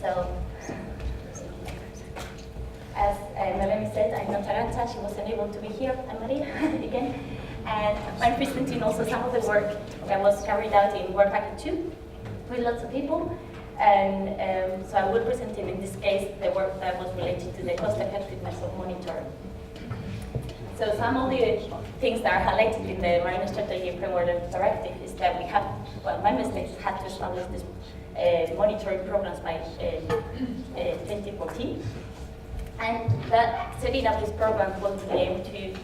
So, as Melanie said, I'm not Arantxa, she wasn't able to be here, and Maria again. And I'm presenting also some of the work that was carried out in Work Packet 2 with lots of people. And so I will present in this case the work that was related to the cost effectiveness of monitoring. So some of the things that are highlighted in the Marine Strategy Framework Directive is that we have, well, member states had to establish this monitoring programs by 2014. And that setting up this program will be able to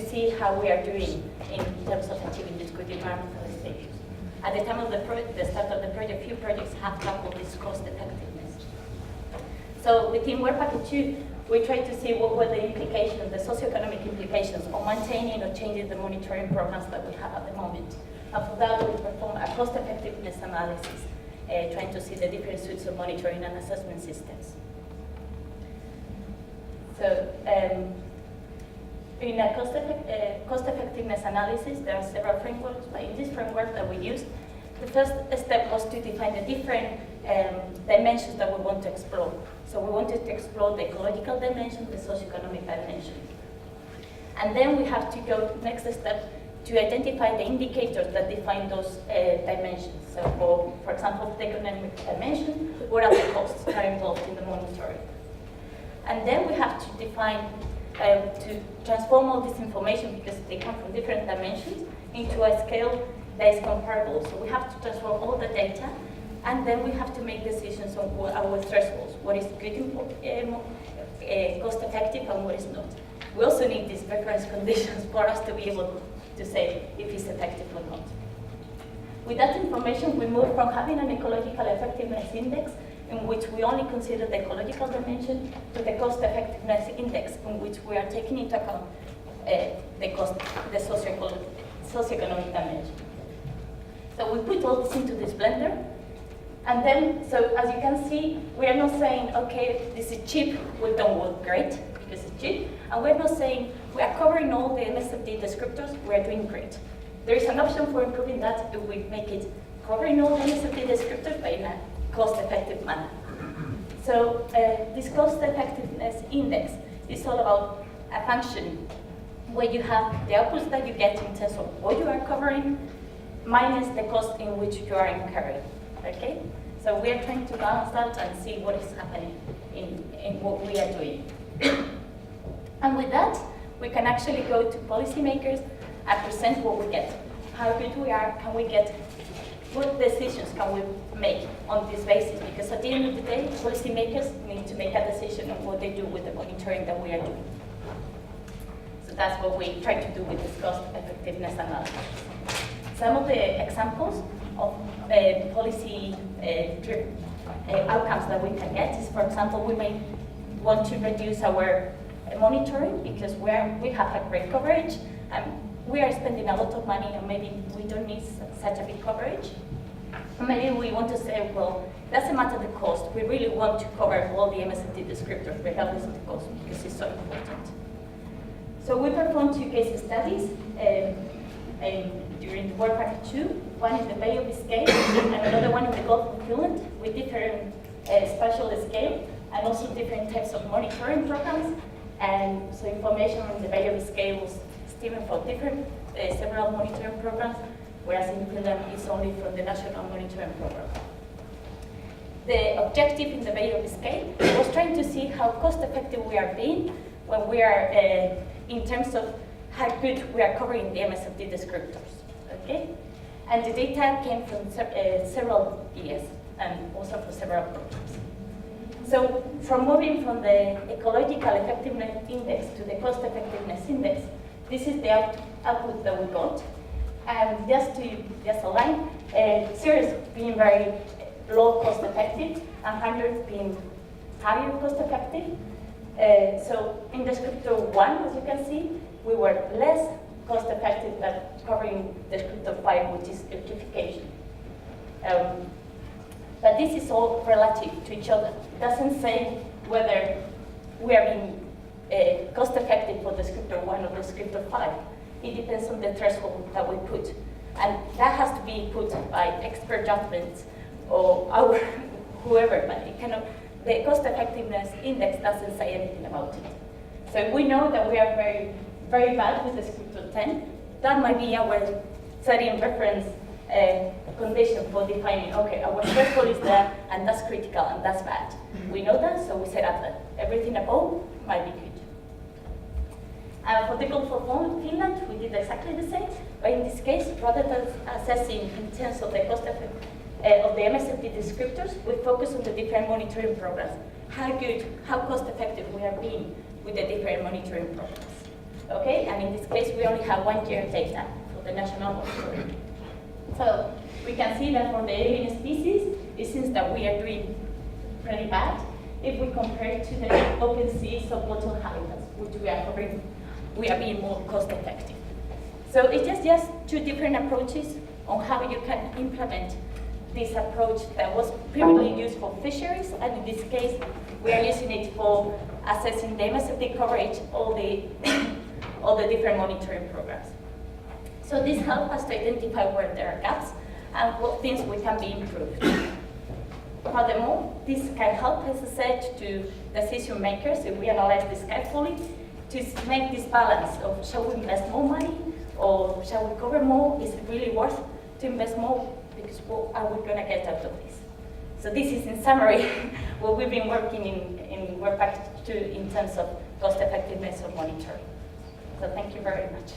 see how we are doing in terms of achieving this good environmental status. At the time of the start of the project, few projects have tackled this cost effectiveness. So within Work Packet 2, we tried to see what were the implications, the socioeconomic implications of maintaining or changing the monitoring programs that we have at the moment. And for that, we performed a cost effectiveness analysis, trying to see the different suites of monitoring and assessment systems. So, in a cost effectiveness analysis, there are several frameworks, but in this framework that we used, the first step was to define the different dimensions that we want to explore. So we wanted to explore the ecological dimension, the socioeconomic dimension. And then we have to go next step to identify the indicators that define those dimensions. So for example, the economic dimension, what are the costs that are involved in the monitoring? And then we have to define, to transform all this information, because they come from different dimensions, into a scale that is comparable. So we have to transform all the data, and then we have to make decisions on our thresholds, what is good, cost effective, and what is not. We also need these reference conditions for us to be able to say if it's effective or not. With that information, we move from having an ecological effectiveness index in which we only consider the ecological dimension to the cost effectiveness index in which we are taking into account the socioeconomic dimension. So we put all this into this blender, and then, so as you can see, we are not saying, okay, this is cheap, we don't work great, because it's cheap, and we're not saying, we are covering all the MSFD descriptors, we are doing great. There is an option for improving that if we make it covering all the MSFD descriptors, but in a cost-effective manner. So this cost-effectiveness index is all about a function where you have the outputs that you get in terms of what you are covering minus the cost in which you are incurring. Okay? So we are trying to balance that and see what is happening in what we are doing. And with that, we can actually go to policymakers and present what we get. How good we are, can we get, what decisions can we make on this basis? Because at the end of the day, policymakers need to make a decision on what they do with the monitoring that we are doing. So that's what we try to do with this cost effectiveness analysis. Some of the examples of policy outcomes that we can get is, for example, we may want to reduce our monitoring because we have a great coverage and we are spending a lot of money and maybe we don't need such a big coverage. Maybe we want to say, well, it doesn't matter the cost, we really want to cover all the MSFD descriptors regardless of the cost because it's so important. So we performed 2 case studies during the Work Packet 2, one in the Bay of Biscay and another one in the Gulf of Finland with different spatial scale and also different types of monitoring programs. And so information on the Bay of Biscay was stemming from different, several monitoring programs, whereas in Finland it's only from the National Monitoring Program. The objective in the Bay of Biscay was trying to see how cost effective we are being when we are, in terms of how good we are covering the MSFD descriptors, okay? And the data came from several years and also from several programs. So from moving from the ecological effectiveness index to the cost effectiveness index, this is the output that we got. And just to align, 0 being very low cost effective and 100 being higher cost effective. So in descriptor 1, as you can see, we were less cost effective than covering descriptor 5, which is electrification. But this is all relative to each other. It doesn't say whether we are being cost effective for descriptor 1 or descriptor 5. It depends on the threshold that we put. And that has to be put by expert judgments or whoever, but it cannot, the cost effectiveness index doesn't say anything about it. So if we know that we are very, very bad with the scripture 10, that might be our setting reference condition for defining, okay, our threshold is there, and that's critical, and that's bad. We know that, so we set up that. Everything above might be good. For the Gulf of Finland, we did exactly the same, but in this case, rather than assessing in terms of the cost of the MSFD descriptors, we focus on the different monitoring programs. How good, how cost effective we are being with the different monitoring programs. Okay, and in this case, we only have 1 year data for the national monitoring. So we can see that for the alien species, it seems that we are doing pretty bad if we compare to the open sea subwater habitats, which we are covering. We are being more cost effective. So it's just two different approaches on how you can implement this approach that was previously used for fisheries, and in this case, we are using it for assessing the MSFD coverage, all the different monitoring programs. So this helps us to identify where there are gaps and what things we can be improved. Furthermore, this can help, as I said, to decision makers, if we analyze this carefully, to make this balance of shall we invest more money or shall we cover more? Is it really worth to invest more? Because what are we going to get out of this? So this is, in summary, what we've been working in Work Package 2 in terms of cost effectiveness of monitoring. So thank you very much.